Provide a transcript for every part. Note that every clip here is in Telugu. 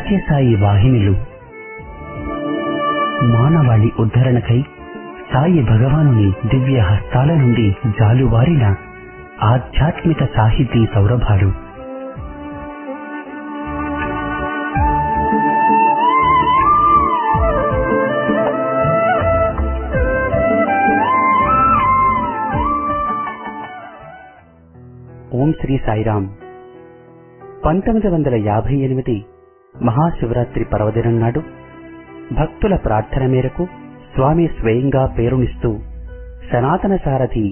సత్యసాయి వాహినులు మానవాళి ఉద్ధరణకై సాయి భగవానుని దివ్య హస్తాల నుండి జాలువారిన ఆధ్యాత్మిక సాహితీ సౌరభాలు. ఓం శ్రీ సాయిరాం. 1958 మహాశివరాత్రి పర్వదినం నాడు భక్తుల ప్రార్థన మేరకు స్వామి స్వయంగా పేరునిస్తూ సనాతన సారథి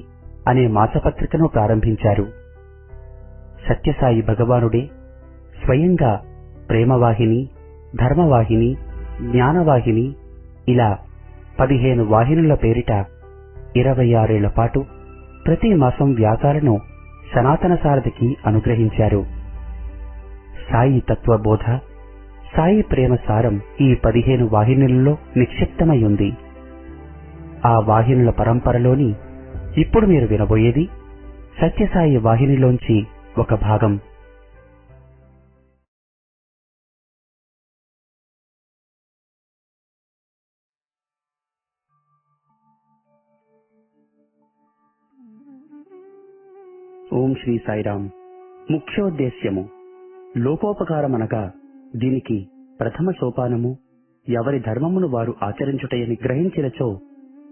అనే మాసపత్రికను ప్రారంభించారు. సత్యసాయి భగవానుడే స్వయంగా ప్రేమవాహిని, ధర్మవాహిని, జ్ఞానవాహిని ఇలా 15 వాహినుల పేరిట 26 ఏళ్ల పాటు ప్రతి మాసం వ్యాసాలను సనాతన సారథికి అనుగ్రహించారు. సాయి తత్వబోధ, సాయి ప్రేమ సారం ఈ 15 వాహినులలో నిక్షిప్తమై ఉంది. ఆ వాహినుల పరంపరలోని ఇప్పుడు మీరు వినబోయేది సత్యసాయి వాహినిలోంచి ఒక భాగం. ఓం శ్రీ సాయిరాం. ముఖ్యోద్దేశ్యము లోకోపకారమనగా దీనికి ప్రథమ సోపానము ఎవరి ధర్మమును వారు ఆచరించుటయని గ్రహించినచో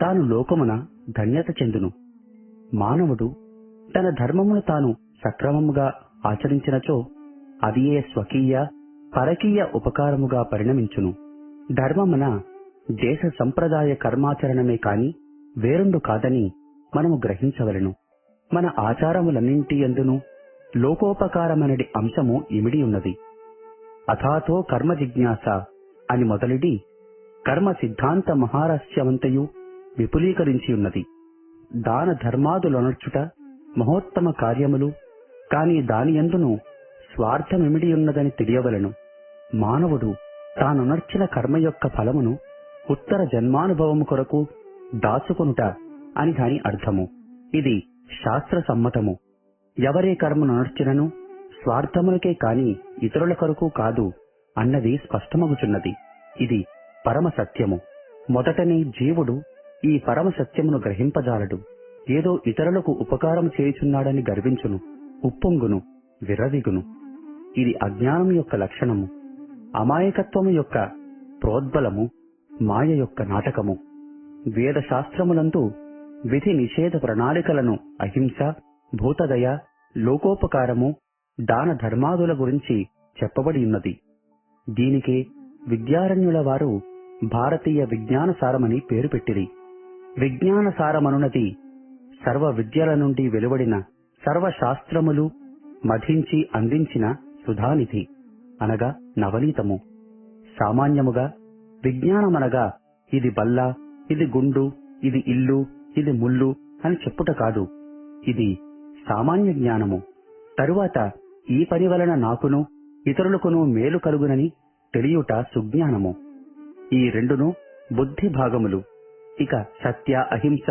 తాను లోకమున ధన్యత చెందును. మానవుడు తన ధర్మమును తాను సక్రమముగా ఆచరించినచో అదియే స్వకీయ పరకీయ ఉపకారముగా పరిణమించును. ధర్మమున దేశ సంప్రదాయ కర్మాచరణమే కాని వేరుండు కాదని మనము గ్రహించవలెను. మన ఆచారములన్నింటి యందును లోకోపకారమనడి అంశము ఇమిడి ఉన్నది. అథాతో కర్మ జిజ్ఞాస అని మొదలిడి కర్మ సిద్ధాంత మహారస్యమంతయు విపులీకరించి ఉన్నది. దాన ధర్మాదులనర్చుట మహోత్తమ కార్యములు, కాని దానియందును స్వార్థమిమిడియున్నదని తెలియవలను. మానవుడు తానునర్చిన కర్మ యొక్క ఫలమును ఉత్తర జన్మానుభవము కొరకు దాచుకొనుట అని దాని అర్థము. ఇది శాస్త్ర సమ్మతము. ఎవరే కర్మను నర్చినను స్వార్థములకే కాని ఇతరుల కొరకు కాదు అన్నది స్పష్టమగుచున్నది. ఇది పరమ సత్యము. మొదటనే జీవుడు ఈ పరమ సత్యమును గ్రహింపజాలడు. ఏదో ఇతరులకు ఉపకారం చేయుచున్నాడని గర్వించును, ఉప్పొంగును, విర్రవీగును. ఇది అజ్ఞానం యొక్క లక్షణము, అమాయకత్వము యొక్క ప్రోద్బలము, మాయ యొక్క నాటకము. వేద శాస్త్రములందు విధి నిషేధ ప్రణాళికలను అహింస, భూతదయ, లోకోపకారము, దాన ధర్మాదుల గురించి చెప్పబడి ఉన్నది. దీనికే విద్యారణ్యుల వారు భారతీయ విజ్ఞాన సారమని పేరు పెట్టిరి. విజ్ఞాన సారమనున్నది సర్వ విద్యల నుండి వెలువడిన సర్వశాస్త్రములు మధించి అందించిన సుధానిధి అనగా నవనీతము. సామాన్యముగా విజ్ఞానమనగా ఇది బల్ల, ఇది గుండు, ఇది ఇల్లు, ఇది ముళ్ళు అని చెప్పుట కాదు. ఇది సామాన్య జ్ఞానము. తరువాత ఈ పని వలన నాకును ఇతరులకును మేలు కలుగునని తెలియుట సుజ్ఞానము. ఈ రెండును బుద్ధి భాగములు. ఇక సత్య, అహింస,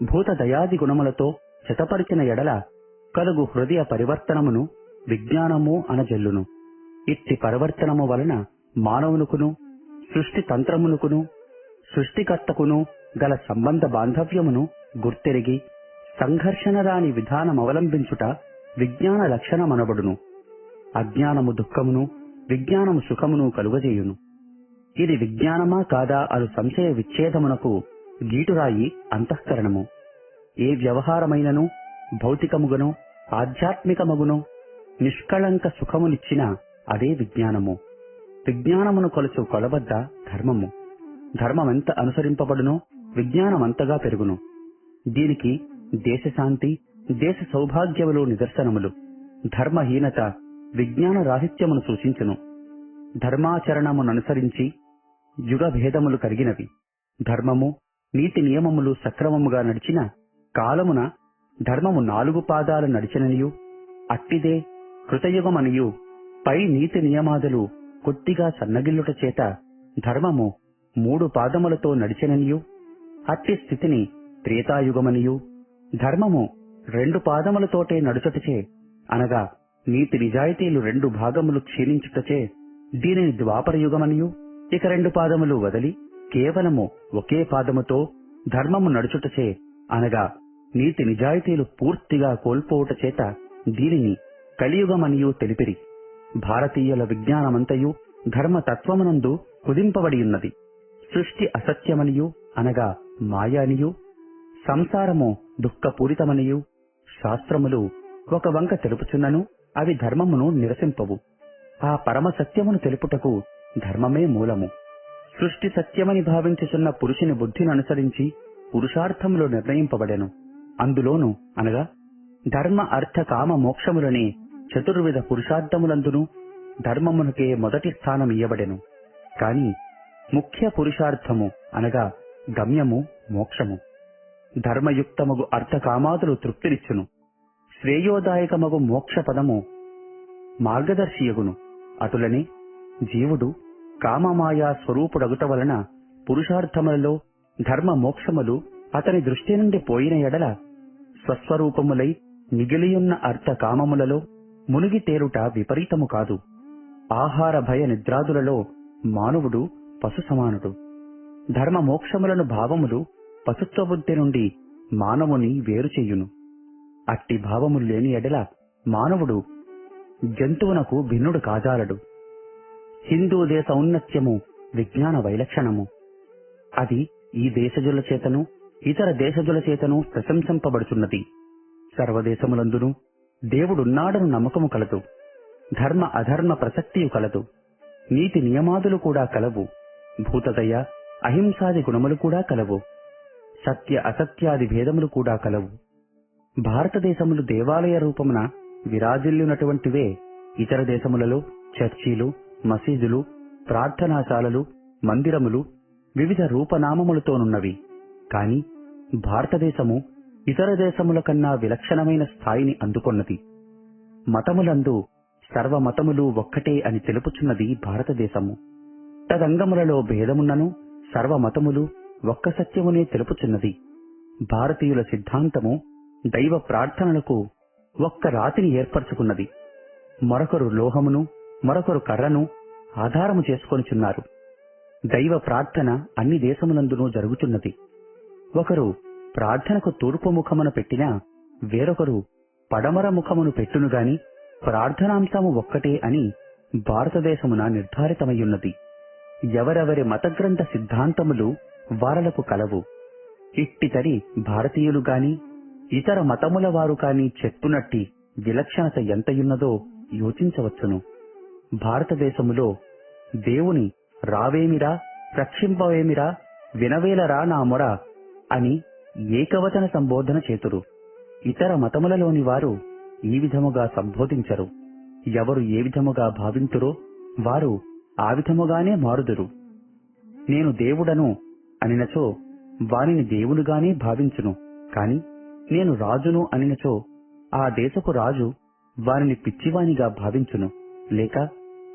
భూత దయాది గుణములతో శతపరిచిన ఎడల కలుగు హృదయ పరివర్తనమును విజ్ఞానము అనజల్లును. ఇట్టి పరివర్తనము వలన మానవునుకును సృష్టి తంత్రమునుకును సృష్టికర్తకును గల సంబంధ బాంధవ్యమును గుర్తెరిగి సంఘర్షణ రాని విధానమవలంబించుట విజ్ఞాన లక్షణమనబడును. అజ్ఞానము దుఃఖమును, విజ్ఞానము సుఖమును కలుగజేయును. ఇది విజ్ఞానమా కాదా అను సంశయ విచ్ఛేదమునకు గీటురాయి అంతఃకరణము. ఏ వ్యవహారమైనను భౌతికముగనో ఆధ్యాత్మికమగునో నిష్కళంక సుఖమునిచ్చినా అదే విజ్ఞానము. విజ్ఞానమును కొలుచు కొలబద్ద ధర్మము. ధర్మమెంత అనుసరింపబడునో విజ్ఞానమంతగా పెరుగును. దీనికి దేశశాంతి, దేశ సౌభాగ్యములు నిదర్శనములు. ధర్మహీనత విజ్ఞాన రాహిత్యమును సూచించును. ధర్మాచరణముననుసరించి యుగభేదములు కలిగినవి. ధర్మము, నీతి నియమములు సక్రమముగా నడిచిన కాలమున ధర్మము 4 పాదాలు నడిచిననియు, అట్టిదే కృతయుగమనియు పై నీతి నియమాదులు కొద్దిగా సన్నగిల్లుట చేత ధర్మము 3 పాదములతో నడిచిననియు, అట్టి స్థితిని త్రేతాయుగమనియు, ధర్మము 2 పాదములతోటే నడుచుటచే అనగా నీతి నిజాయితీలు 2 భాగములు క్షీణించుటచే దీనిని ద్వాపర యుగమనియు, ఇక 2 పాదములు వదిలి కేవలము ఒకే పాదముతో ధర్మము నడుచుటచే అనగా నీతి నిజాయితీలు పూర్తిగా కోల్పోవుట చేత దీనిని కలియుగమనియు తెలిపిరి. భారతీయుల విజ్ఞానమంతయు ధర్మతత్వమునందు కుదింపబడియున్నది. సృష్టి అసత్యమనియు అనగా మాయానియు, సంసారము దుఃఖపూరితమనియు శాస్త్రములు ఒక వంక తెలుపుచున్నను అవి ధర్మమును నిరసింపవు. ఆ పరమ సత్యమును తెలుపుటకు ధర్మమే మూలము. సృష్టి సత్యమని భావించుచున్న పురుషుని బుద్ధిని అనుసరించి పురుషార్థములు నిర్ణయింపబడెను. అందులోను అనగా ధర్మ అర్థ కామ మోక్షములనే చతుర్విధ పురుషార్థములందును ధర్మమునకే మొదటి స్థానం ఇయ్యబడెను. కాని ముఖ్య పురుషార్థము అనగా గమ్యము మోక్షము. ధర్మయుక్తమగు అర్థకామాదులు తృప్తినిచ్చును. శ్రేయోదాయకమగు మోక్ష పదము మార్గదర్శియగును. అటులనే జీవుడు కామమాయా స్వరూపుడగుట వలన పురుషార్థములలో ధర్మ మోక్షములు అతని దృష్టి నుండి పోయిన ఎడల స్వస్వరూపములై మిగిలియున్న అర్థ కామములలో మునిగి తేరుట విపరీతము కాదు. ఆహార భయ నిద్రాదులలో మానవుడు పశు సమానుడు. ధర్మ మోక్షములను భావములు పశుత్వబుద్ధి నుండి మానవుని వేరు చెయ్యును. అట్టి భావములు లేని ఎడల మానవుడు జంతువునకు భిన్నుడు కాజాలడు. హిందూ దేశ ఔన్నత్యము విజ్ఞాన వైలక్షణము. అది ఈ దేశజుల చేతను ఇతర దేశజుల చేతను ప్రశంసింపబడుచున్నది. సర్వదేశములందును దేవుడున్నాడను నమ్మకము కలదు. ధర్మ అధర్మ ప్రసక్తియు కలదు. నీతి నియమాదులు కూడా కలవు. భూతదయ అహింసాది గుణములు కూడా కలవు. సత్య అసత్యాది భేదములు కూడా కలవు. భారతదేశములు దేవాలయ రూపమున విరాజిల్లునటువంటివే ఇతర దేశములలో చర్చీలు, మసీదులు, ప్రార్థనాశాలలు, మందిరములు వివిధ రూపనామములతోనున్నవి. కాని భారతదేశము ఇతర దేశముల కన్నా విలక్షణమైన స్థాయిని అందుకొన్నది. మతములందు సర్వమతములు ఒక్కటే అని తెలుపుచున్నది భారతదేశము. తదంగములలో భేదమున్నను సర్వమతములు ఒక్క సత్యమునే తెలుపుచున్నది. భారతీయుల సిద్ధాంతము దైవ ప్రార్థనలకు ఒక్క రాతిని ఏర్పరచుకున్నది. మరొకరు లోహమును, మరొకరు కర్రను ఆధారము చేసుకొనిచున్నారు. దైవ ప్రార్థన అన్ని దేశములందునూ జరుగుతున్నది. ఒకరు ప్రార్థనకు తూర్పు ముఖమున పెట్టినా వేరొకరు పడమర ముఖమును పెట్టునుగాని ప్రార్థనాంశము ఒక్కటే అని భారతదేశమున నిర్ధారితమయ్యున్నది. ఎవరెవరి మతగ్రంథ సిద్ధాంతములు వారలకు కలవు. ఇట్టితరి భారతీయులు గాని ఇతర మతముల వారు కాని చెప్పునట్టి విలక్షణత ఎంతయున్నదో యోచించవచ్చును. భారతదేశములో దేవుని రావేమిరా, రక్షింపవేమిరా, వినవేలరా నా మొర అని ఏకవచన సంబోధన చేతురు. ఇతర మతములలోని వారు ఈ విధముగా సంబోధించరు. ఎవరు ఏ విధముగా భావింతురో వారు ఆ విధముగానే మారుదురు. నేను దేవుడను అనినచో వానిని దేవులుగానే భావించును. కాని నేను రాజును అనినచో ఆ దేశపు రాజు వారిని పిచ్చివానిగా భావించును, లేక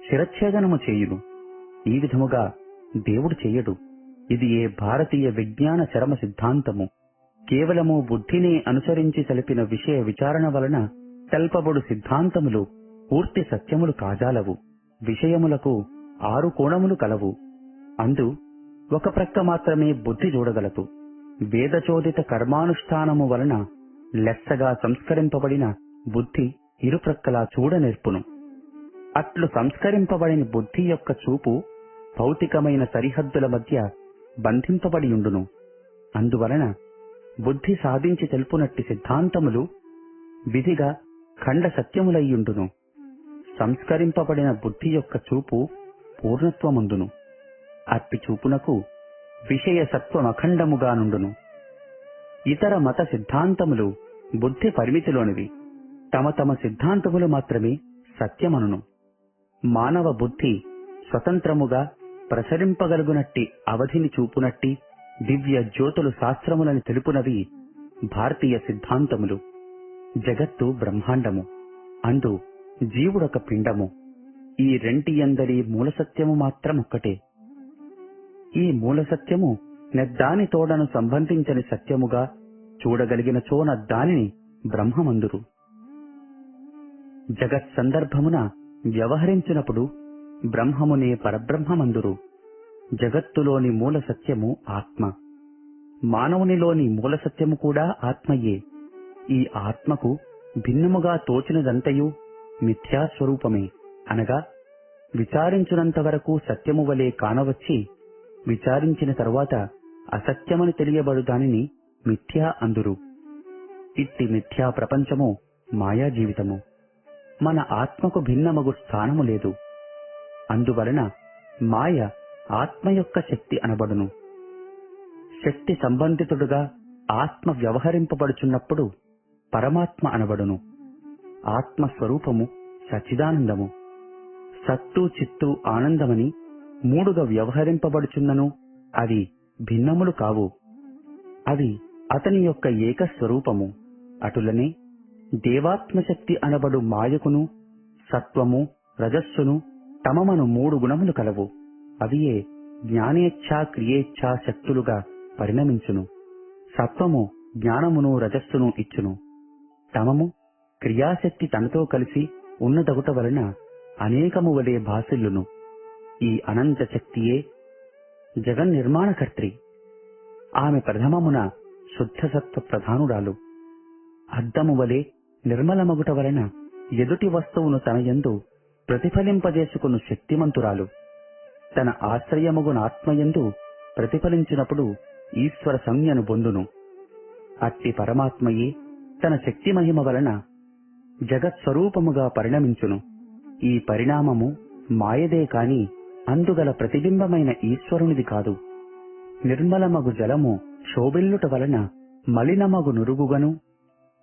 శిరచ్ఛేదనము చేయును. ఈ విధముగా దేవుడు చెయ్యడు. ఇది ఏ భారతీయ విజ్ఞాన చరమ సిద్ధాంతము. కేవలము బుద్ధిని అనుసరించి సలిపిన విషయ విచారణ వలన తెల్పబడు సిద్ధాంతములు పూర్తి సత్యములు కాజాలవు. విషయములకు 6 కోణములు కలవు. అందు ఒక ప్రక్క మాత్రమే బుద్ధి చూడగలదు. వేదచోదిత కర్మానుష్ఠానము వలన లెస్సగా సంస్కరింపబడిన బుద్ధి ఇరుప్రక్కలా చూడనేర్పును. అట్లు సంస్కరింపబడిన బుద్ధి యొక్క చూపు భౌతికమైన సరిహద్దుల మధ్య బంధింపబడియుండును. అందువలన బుద్ధి సాధించి తెలుపునట్టి సిద్ధాంతములు విధిగా ఖండ సత్యములయ్యుండును. సంస్కరింపబడిన బుద్ధి యొక్క చూపు పూర్ణత్వముందును. అట్టి చూపునకు విషయ సత్వమఖండముగా నుండును. ఇతర మత సిద్ధాంతములు బుద్ధి పరిమితిలోనివి. తమ తమ సిద్ధాంతములు మాత్రమే సత్యమనును. మానవ బుద్ధి స్వతంత్రముగా ప్రసరింపగలుగునట్టి అవధిని చూపునట్టి దివ్య జ్యోతులు శాస్త్రములని తెలుపునవి భారతీయ సిద్ధాంతములు. జగత్తు బ్రహ్మాండము, అందు జీవుడొక పిండము. ఈ రెంటియందరి మూలసత్యము మాత్రమొక్కటే. ఈ మూలసత్యము నెద్దాని తోడను సంబంధించని సత్యముగా చూడగలిగిన చోన దానిని బ్రహ్మమందురు. జగత్ సందర్భమున వ్యవహరించినప్పుడు బ్రహ్మమునే పరబ్రహ్మమందురు. జగత్తులోని మూల సత్యము ఆత్మ. మానవునిలోని మూల సత్యము కూడా ఆత్మయే. ఈ ఆత్మకు భిన్నముగా తోచినదంతయు మిథ్యాస్వరూపమే. అనగా విచారించునంత వరకు సత్యము వలె కానవచ్చి, విచారించిన తరువాత అసత్యమని తెలియబడు దానిని మిథ్యా అందురు. ఇట్టి మిథ్యా ప్రపంచము మాయా జీవితము. మన ఆత్మకు భిన్నమగు స్థానము లేదు. అందువలన మాయ ఆత్మ యొక్క శక్తి అనబడును. శక్తి సంబంధితుడుగా ఆత్మ వ్యవహరింపబడుచున్నప్పుడు పరమాత్మ అనబడును. ఆత్మస్వరూపము సచ్చిదానందము. సత్తు చిత్తు ఆనందమని మూడుగా వ్యవహరింపబడుచున్నను అవి భిన్నములు కావు. అవి అతని యొక్క ఏకస్వరూపము. అటులనే దేవాత్మశక్తి అనబడు మాయకును సత్వము రజస్సును తమమను మూడు గుణములు కలవు. అవియే జ్ఞానేచ్ఛా క్రియేచ్ఛా శక్తులుగా పరిణమించును. సత్వము జ్ఞానమును రజస్సును ఇచ్చును. తమము క్రియాశక్తి తనతో కలిసి ఉన్నదగుట వలన అనేకము వలె భాసిల్లును. ఈ అనంత శక్తియే జగన్నిర్మాణకర్త్రి. ఆమె ప్రథమమున శుద్ధసత్వ ప్రధానురాలు. అద్దము వలె నిర్మలమగుట వలన ఎదుటి వస్తువును తనయందు ప్రతిఫలింపజేసుకును శక్తిమంతురాలు. తన ఆశ్రయమగునాత్మయందు ప్రతిఫలించినప్పుడు ఈశ్వర సంజ్ఞను పొందును. అట్టి పరమాత్మయే తన శక్తి మహిమ వలన జగత్స్వరూపముగా పరిణమించును. ఈ పరిణామము మాయదే కాని అందుగల ప్రతిబింబమైన ఈశ్వరునిది కాదు. నిర్మలమగు జలము శోభిల్లుట వలన మలినమగు నురుగుగను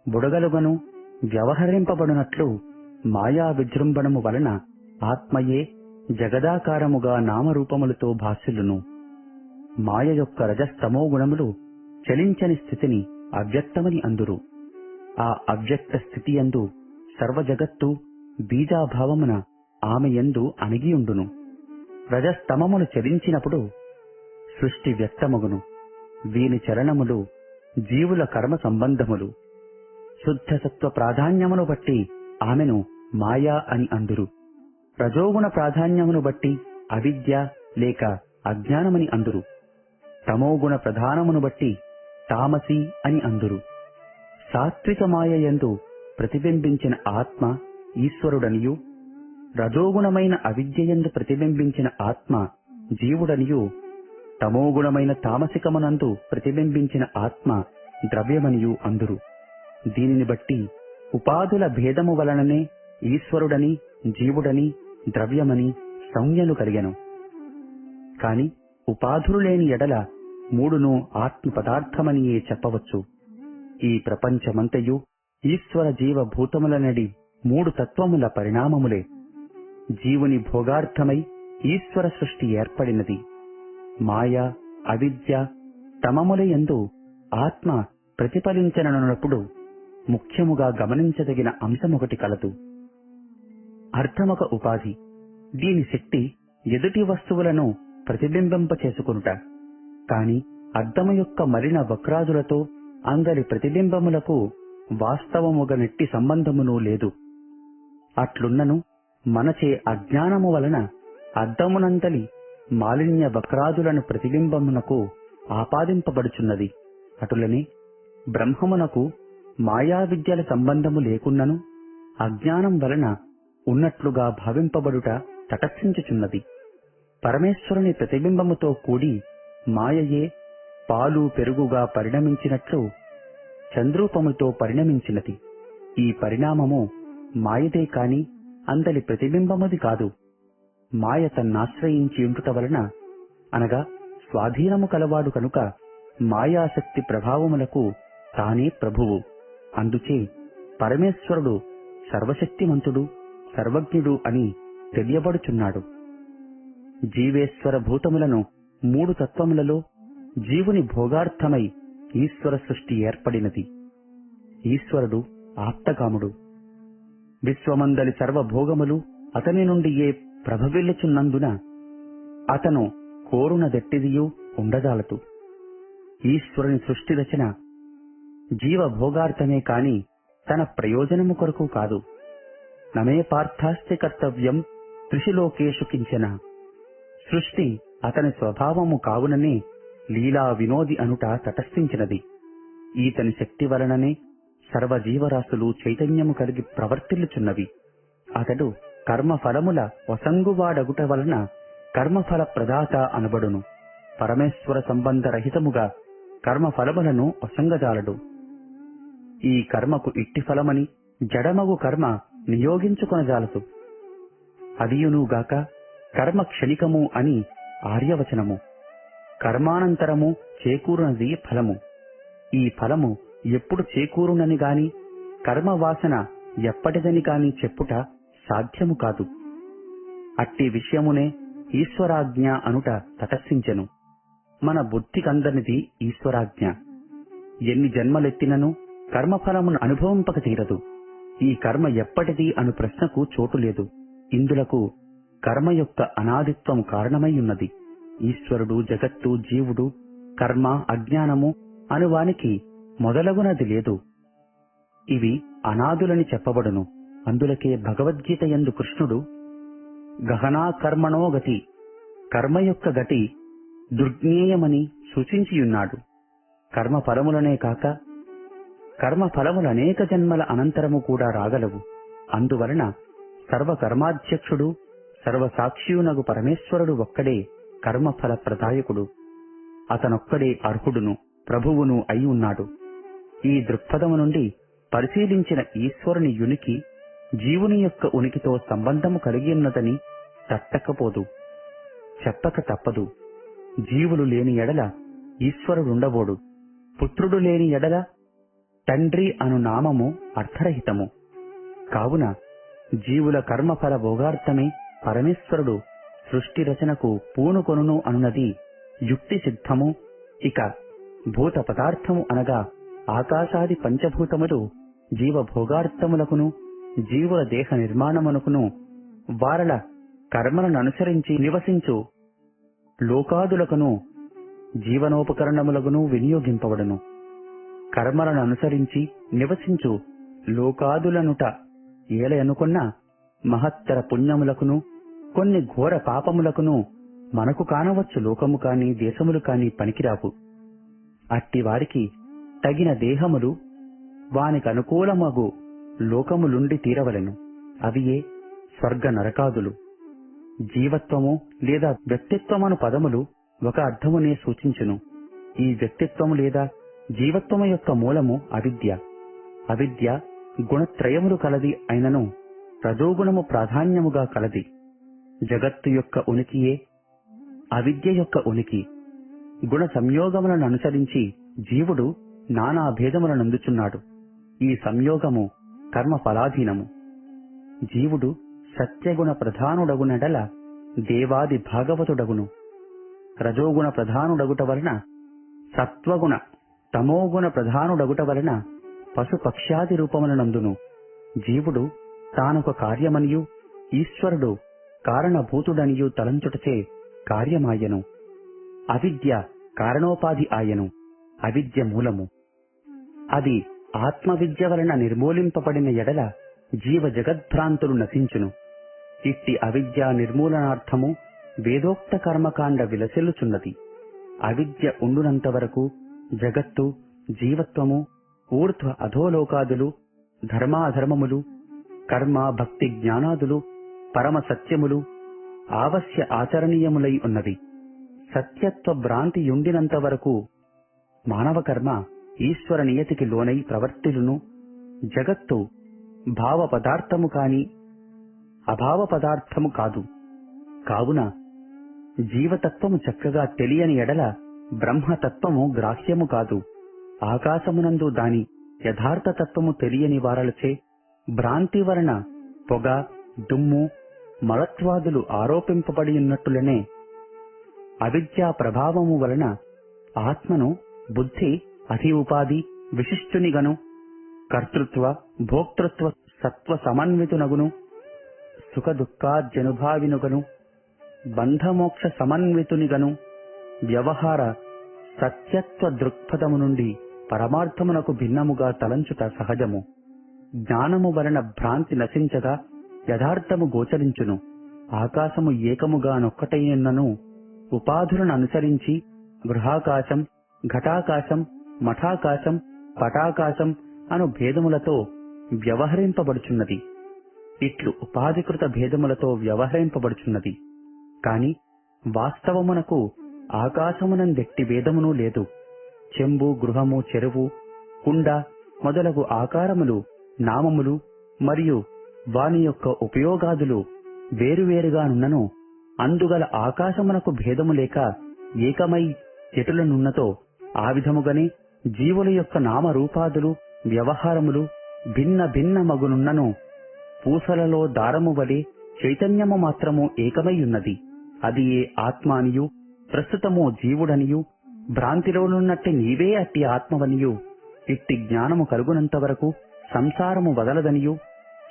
బుడగలుగను వ్యవహరింపబడినట్లు మాయా విజృంభణము వలన ఆత్మయే జగదాకారముగా నామరూపములతో భాసిల్లును. మాయ యొక్క రజస్తమో గుణములు చలించని స్థితిని అవ్యక్తమని అందురు. ఆ అవ్యక్త స్థితియందు సర్వజగత్తు బీజాభావమున ఆమెయందు అణిగియుండును. రజస్తమములు చలించినప్పుడు సృష్టి వ్యక్తమగును. వీని చలనములు జీవుల కర్మ సంబంధములు. శుద్ధసత్వ ప్రాధాన్యమును బట్టి ఆమెను మాయా అని అందురు. రజోగుణ ప్రాధాన్యమును బట్టి అవిద్య లేక అజ్ఞానమని అందురు. తమోగుణ ప్రధానమును బట్టి తామసి అని అందురు. సాత్విక మాయయందు ప్రతిబింబించిన ఆత్మ ఈశ్వరుడనియు, రజోగుణమైన అవిద్యయందు ప్రతిబింబించిన ఆత్మ జీవుడనియు, తమోగుణమైన తామసికమునందు ప్రతిబింబించిన ఆత్మ ద్రవ్యమనియు అందురు. దీనిని బట్టి ఉపాధుల భేదము వలననే ఈశ్వరుడని జీవుడని ద్రవ్యమని సంజ్ఞలు కలిగెను. కాని ఉపాధులు లేని ఎడల మూడును ఆత్మ పదార్థమనియే చెప్పవచ్చు. ఈ ప్రపంచమంతయు ఈశ్వర జీవభూతములనడి మూడు తత్వముల పరిణామములే. జీవుని భోగార్థమై ఈశ్వర సృష్టి ఏర్పడినది. మాయ అవిద్య తమములయందు ఆత్మ ప్రతిఫలించనన్నప్పుడు ముఖ్యముగా గమనించదగిన అంశమొకటి కలదు. అర్థమొక ఉపాధి. దీని శక్తి ఎదుటి వస్తువులను ప్రతిబింబింప చేసుకొనుట. కాని అద్దము యొక్క మలిన వక్రాదులతో అందరి ప్రతిబింబములకు వాస్తవముగ నెట్టి సంబంధమును లేదు. అట్లున్నను మనచే అజ్ఞానము వలన అద్దమునంతలి మాలిన్య వక్రాదులను ప్రతిబింబమునకు ఆపాదింపబడుచున్నది. అటులనే బ్రహ్మమునకు మాయా విద్యల సంబంధము లేకున్నను అజ్ఞానం వలన ఉన్నట్లుగా భావింపబడుట తటస్థించుచున్నది. పరమేశ్వరుని ప్రతిబింబముతో కూడి మాయయే పాలు పెరుగుగా పరిణమించినట్లు చంద్రూపముతో పరిణమించినది. ఈ పరిణామము మాయదే కాని అందలి ప్రతిబింబముది కాదు. మాయ తన్నాశ్రయించి ఉండుట వలన, అనగా స్వాధీనము కలవాడు కనుక మాయాశక్తి ప్రభావములకు తానే ప్రభువు. అందుచే పరమేశ్వరుడు సర్వశక్తిమంతుడు సర్వజ్ఞుడు అని తెలియబడుచున్నాడు. జీవేశ్వర భూతములను మూడు తత్వములలో జీవుని భోగార్థమై ఈశ్వర సృష్టి ఏర్పడినది. ఈశ్వరుడు ఆప్తకాముడు. విశ్వమందలి సర్వభోగములు అతని నుండియే ప్రభవిల్లుచున్నందున అతను కోరునదెట్టిదియూ ఉండజాలదు. ఈశ్వరుని సృష్టి రచన జీవభోగార్థమే కాని తన ప్రయోజనము కొరకు కాదు. నమే పార్థాస్తి కర్తవ్యం త్రిశిలోకేషు కించన. సృష్టి అతని స్వభావము కావుననే లీలా వినోది అనుట తటస్థించినది. ఈతని శక్తి వలననే సర్వజీవరాశులు చైతన్యము కలిగి ప్రవర్తిల్లుచున్నవి. అతడు కర్మఫలముల వసంగువాడగుట వలన కర్మఫల ప్రదాత అనబడును. పరమేశ్వర సంబంధ రహితముగా కర్మఫలములను వసంగజాలడు. ఈ కర్మకు ఇట్టి ఫలమని జడమగు కర్మ నియోగించుకొనజాలదు. అదియునుగాక కర్మ క్షణికము అని ఆర్యవచనము. కర్మానంతరము చేకూరునది ఫలము. ఈ ఫలము ఎప్పుడు చేకూరునని గాని కర్మవాసన ఎప్పటిదని గాని చెప్పుట సాధ్యము కాదు. అట్టి విషయమునే ఈశ్వరాజ్ఞ అనుట తటస్థించెను. మన బుద్ధికందనిది ఈశ్వరాజ్ఞ. ఎన్ని జన్మలెత్తినను కర్మఫలమును అనుభవింపక తీరదు. ఈ కర్మ ఎప్పటిది అను ప్రశ్నకు చోటులేదు. ఇందులకు కర్మ యొక్క అనాదిత్వము కారణమై ఉన్నది. ఈశ్వరుడు, జగత్తు, జీవుడు, కర్మ, అజ్ఞానము అనువానికి మొదలగునది లేదు. ఇవి అనాదులని చెప్పబడును. అందులకే భగవద్గీత యందు కృష్ణుడు గహనా కర్మణో గతి, కర్మ యొక్క గతి దుర్జ్ఞేయమని సూచించియున్నాడు. కర్మఫలములనే కాక కర్మఫలములనేక జన్మల అనంతరము కూడా రాగలవు. అందువలన సర్వకర్మాధ్యక్షుడు సర్వసాక్షియునగు పరమేశ్వరుడు ఒక్కడే కర్మఫల ప్రదాయకుడు. అతనొక్కడే అర్హుడును ప్రభువును అయి ఉన్నాడు. ఈ దృక్పథము నుండి పరిశీలించిన ఈశ్వరుని ఉనికి జీవుని యొక్క ఉనికితో సంబంధము కలిగి ఉన్నదని తట్టకపోదు, చెప్పక తప్పదు. జీవులు లేని ఎడల ఈశ్వరుడుండబోడు. పుత్రుడు లేని ఎడల తండ్రి అను నామము అర్థరహితము. కావున జీవుల కర్మఫల భోగార్థమే పరమేశ్వరుడు సృష్టి రచనకు పూనుకొనును అనున్నది యుక్తి సిద్ధము. ఇక భూత పదార్థము అనగా ఆకాశాది పంచభూతములు జీవభోగార్థములకును జీవుల దేహ నిర్మాణమునకును వారల కర్మలను అనుసరించి నివసించు లోకాదులకును జీవనోపకరణములకును వినియోగింపబడును. కర్మలను అనుసరించి నివసించు లోకాదులనుట ఏల అనుకున్న మహత్తర పుణ్యములకును కొన్ని ఘోర పాపములకును మనకు కానవచ్చు లోకము కాని దేశములు కాని పనికిరావు. అట్టి వారికి తగిన దేహములు వానికనుకూలమగు లోకములుండి తీరవలెను. అవియే స్వర్గ నరకాదులు. జీవత్వము లేదా వ్యక్తిత్వమను పదములు ఒక అర్థమునే సూచించును. ఈ వ్యక్తిత్వము లేదా జీవత్వము యొక్క మూలము అవిద్య. అవిద్య గుణత్రయములు కలది అయినను రజోగుణము ప్రాధాన్యముగా కలది. జగత్తు యొక్క ఉనికియే అవిద్య యొక్క ఉనికి. గుణ సంయోగములను అనుసరించి జీవుడు నానా భేదములనందుచున్నాడు. ఈ సంయోగము కర్మ ఫలాధీనము. జీవుడు సత్యగుణ ప్రధానుడగునెడల దేవాది భాగవతుడగును. రజోగుణ ప్రధానుడగుట వలన సత్వగుణ, తమోగుణ ప్రధానుడగుట వలన పశుపక్ష్యాది రూపములనందును. జీవుడు తానొక కార్యమనియు ఈశ్వరుడు కారణభూతుడనియు తలంచుటచే కార్యమాయను. అవిద్య కారణోపాధి ఆయను. అవిద్య మూలము. అది ఆత్మవిద్య వలన నిర్మూలింపబడిన ఎడల జీవ జగద్భ్రాంతులు నశించును. ఇట్టి అవిద్య నిర్మూలనార్థము వేదోక్త కర్మకాండ విలసిల్లుచున్నది. అవిద్య ఉండునంత వరకు జగత్తు, జీవత్వము, ఊర్ధ్వ అధోలోకాదులు, ధర్మాధర్మములు, కర్మ భక్తి జ్ఞానాదులు, పరమ సత్యములు ఆవశ్య ఆచరణీయములై ఉన్నవి. సత్యత్వ భ్రాంతియుండినంత వరకు మానవ కర్మ ఈశ్వర నియతికి లోనై ప్రవర్తిలును. జగత్తు భావ పదార్థము కాని అభావ పదార్థము కాదు. కావున జీవతత్వము చక్కగా తెలియని ఎడల బ్రహ్మతత్వము గ్రాహ్యము కాదు. ఆకాశమునందు దాని యథార్థ తత్వము తెలియని వారలచే భ్రాంతి వలన పొగ, దుమ్ము, మలత్వాదులు ఆరోపింపబడి ఉన్నట్టులనే అవిద్యా ప్రభావము వలన ఆత్మను బుద్ధి అధి ఉపాధి విశిష్టునిగను, కర్తృత్వ భోక్తృత్వ సత్వ సమన్వితునగును, సుఖ దుఃఖాద్యనుభావినుగను, బంధమోక్ష సమన్వితునిగను, వ్యవహార సత్యత్వ దృక్పథము నుండి పరమార్థమునకు భిన్నముగా తలంచుట సహజము. జ్ఞానము వలన భ్రాంతి నశించగా యథార్థము గోచరించును. ఆకాశము ఏకముగానొక్కటైనను ఉపాధులను అనుసరించి గృహాకాశం, ఘటాకాశం, మఠాకాశం, పటాకాశం అను భేదములతో వ్యవహరింపబడుచున్నది. ఇట్లు ఉపాధికృత భేదములతో వ్యవహరింపబడుచున్నది. కాని వాస్తవమునకు ఆకాశమునందెట్టి భేదమునూ లేదు. చెంబు, గృహము, చెరువు, కుండ మొదలగు ఆకారములు, నామములు మరియు వాని యొక్క ఉపయోగాదులు వేరువేరుగానున్నను అందుగల ఆకాశమునకు భేదము లేక ఏకమై ఎటులనున్నతో ఆ విధముగానే జీవుల యొక్క నామరూపాదులు, వ్యవహారములు భిన్న భిన్నమగునున్నను పూసలలో దారము వలె చైతన్యము మాత్రము ఏకమైయున్నది. అది ఏ ఆత్మ అనియు, ప్రస్తుతము జీవుడనియు, భ్రాంతిలోనున్నట్టి నీవే అట్టి ఆత్మవనియు, ఇట్టి జ్ఞానము కలుగునంత వరకు సంసారము వదలదనియు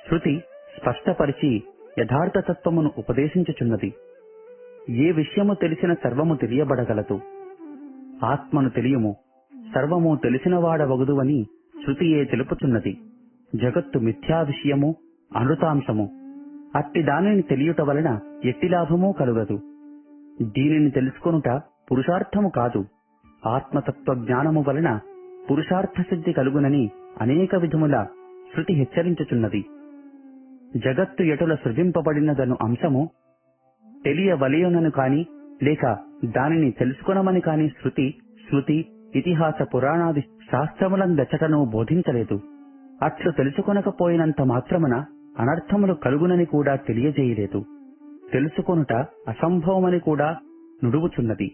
శృతి స్పష్టపరిచి యథార్థతత్వమును ఉపదేశించుచున్నది. ఏ విషయము తెలిసిన సర్వము తెలియబడగలదు. ఆత్మను తెలియము, సర్వము తెలిసినవాడవగుదువని శృతియే తెలుపుచున్నది. జగత్తు మిథ్యా విషయము, అనృతాంశము. అట్టి దానిని తెలియుట వలన ఎట్టి లాభమూ కలుగదు. దీనిని తెలుసుకొనుట పురుషార్థము కాదు. ఆత్మతత్వ జ్ఞానము వలన పురుషార్థ సిద్ధి కలుగునని అనేక విధముల శృతి హెచ్చరించుచున్నది. జగత్తు ఎటుల సృజింపబడినదను అంశము తెలియవలయునను కాని లేక దానిని తెలుసుకొనమని కాని శృతి, స్మృతి, ఇతిహాస పురాణాది శాస్త్రములందెచ్చటను బోధించలేదు. అట్లు తెలుసుకొనకపోయినంత మాత్రమున అనర్థములు కలుగునని కూడా తెలియజేయలేదు. తెలుసుకొనుట అసంభవమని కూడా నుడువుచున్నది.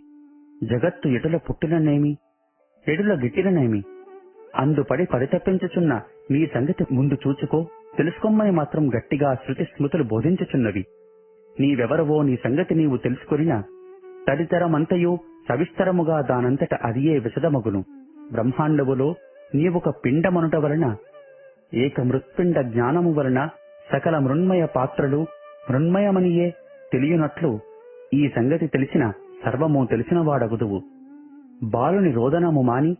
జగత్తు ఎటుల పుట్టిననేమి, ఎటుల గిట్టిననేమి, అందుపడి పరితపించుచున్న నీ సంగతి ముందు చూచుకో, తెలుసుకోమని మాత్రం గట్టిగా శృతి స్మృతులు బోధించుచున్నవి. నీవెవరవో నీ సంగతి నీవు తెలుసుకొనిన తదితరమంతయు సవిస్తరముగా దానంతట అదియే విశదమగును. బ్రహ్మాండములో నీవొక పిండమనుట వలన, ఏక మృత్పిండ జ్ఞానము వలన సకల మృన్మయ పాత్రలు మృన్మయమనియే తెలియనట్లు ఈ సంగతి తెలిసిన సర్వము తెలిసిన వాడగుదువు. బాలుని రోదనము మాని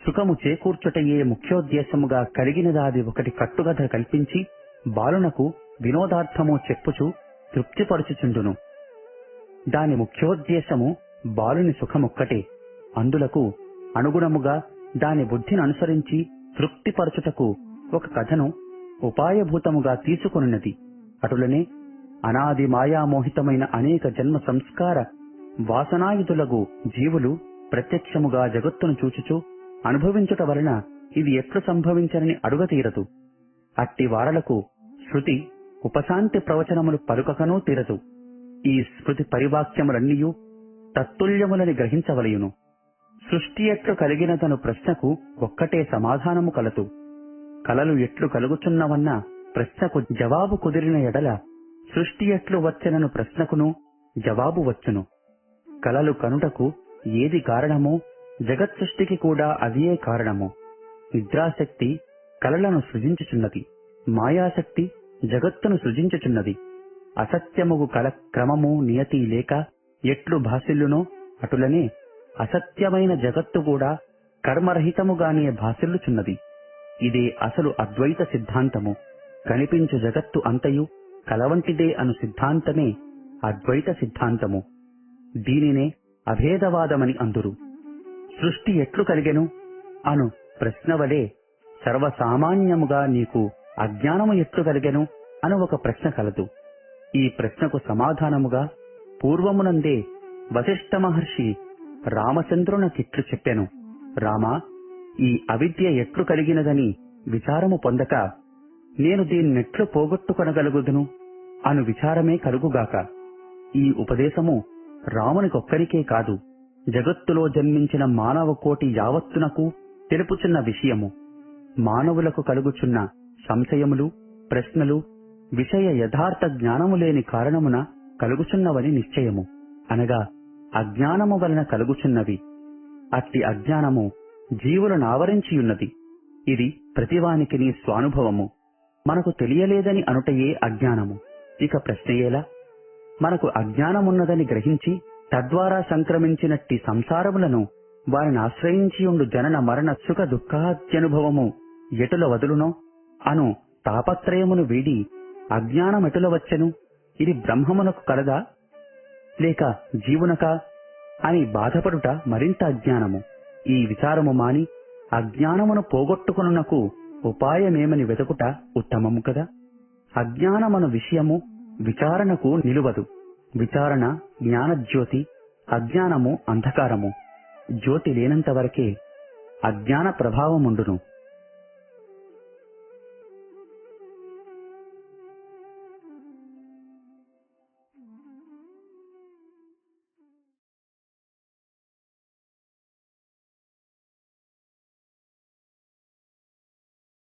సుఖము చేకూర్చుటయే ముఖ్యోద్దేశముగా కలిగినదాది ఒకటి కట్టుకథ కల్పించి బాలునకు వినోదార్థము చెప్పుచు తృప్తిపరచుచుండును. దాని ముఖ్యోద్దేశము బాలుని సుఖమొక్కటే. అందులకు అనుగుణముగా దాని బుద్ధిని అనుసరించి తృప్తిపరచుటకు ఒక కథను ఉపాయభూతముగా తీసుకొనున్నది. అటులనే అనాది మాయామోహితమైన అనేక జన్మ సంస్కార వాసనాయుతులగు జీవులు ప్రత్యక్షముగా జగత్తును చూచుచు అనుభవించుట వలన ఇది ఎట్లు సంభవించనని అడుగతీరదు. అట్టి వారలకు శృతి ఉపశాంతి ప్రవచనములు పలుకకనూ తీరదు. ఈ స్మృతి పరివాక్యములన్నీయూ తత్తుల్యములని గ్రహించవలయును. సృష్టి ఎట్లు కలిగినదను ప్రశ్నకు ఒక్కటే సమాధానము కలదు. కలలు ఎట్లు కలుగుచున్నవన్న ప్రశ్నకు జవాబు కుదిరిన ఎడల సృష్టి ఎట్లు వచ్చెనను ప్రశ్నకును జవాబు వచ్చును. కలలు కనుటకు ఏది కారణమో జగత్ సృష్టికి కూడా అదే కారణము. నిద్రాశక్తి కలలను సృజించుచున్నది. మాయాశక్తి జగత్తును సృజించుచున్నది. అసత్యముగు కల క్రమము నియతి లేక ఎట్లు భాసిల్లునో అటులనే అసత్యమైన జగత్తు కూడా కర్మరహితముగానే భాసిల్లుచున్నది. ఇదే అసలు అద్వైత సిద్ధాంతము. కనిపించు జగత్తు అంతయు కలవంటిదే అను సిద్ధాంతమే అద్వైత సిద్ధాంతము. దీనినే అభేదవాదమని అందురు. సృష్టి ఎట్లు కలిగెను అను ప్రశ్నవలే సర్వసామాన్యముగా నీకు అజ్ఞానము ఎట్లు కలిగెను అను ఒక ప్రశ్న కలదు. ఈ ప్రశ్నకు సమాధానముగా పూర్వమునందే వశిష్ఠ మహర్షి రామచంద్రునకిట్లు చెప్పెను. రామా, ఈ అవిద్య ఎట్లు కలిగినదని విచారము పొందక నేను దీన్నెట్లు పోగొట్టుకొనగలుగుదును అను విచారమే కలుగుగాక. ఈ ఉపదేశము రామునికొక్కరికే కాదు, జగత్తులో జన్మించిన మానవ కోటి యావత్తునకు తెలుపుచున్న విషయము. మానవులకు కలుగుచున్న సంశయములు, ప్రశ్నలు విషయ యథార్థ జ్ఞానము లేని కారణమున కలుగుచున్నవని నిశ్చయము, అనగా అజ్ఞానము వలన కలుగుచున్నవి. అట్టి అజ్ఞానము జీవులను ఆవరించియున్నది. ఇది ప్రతివానికిని స్వానుభవము. మనకు తెలియలేదని అనుటయే అజ్ఞానము. ఇక ప్రశ్నయేలా? మనకు అజ్ఞానమున్నదని గ్రహించి తద్వారా సంక్రమించినట్టి సంసారములను వారిని ఆశ్రయించియుండు జనన మరణ సుఖ దుఃఖాద్యనుభవము ఎటుల వదులునో అను తాపత్రయమును వీడి అజ్ఞానమెటుల వచ్చెను ఇది బ్రహ్మమునకు కలదా లేక జీవునకా అని బాధపడుట మరింత అజ్ఞానము. ఈ విచారము మాని అజ్ఞానమును పోగొట్టుకొనుటకు ఉపాయమేమని వెతుకుట ఉత్తమము కదా. అజ్ఞానమను విషయము విచారణకు నిలువదు. విచారణ జ్ఞానజ్యోతి, అజ్ఞానము అంధకారము. జ్యోతి లేనంత వరకే అజ్ఞాన ప్రభావముండును.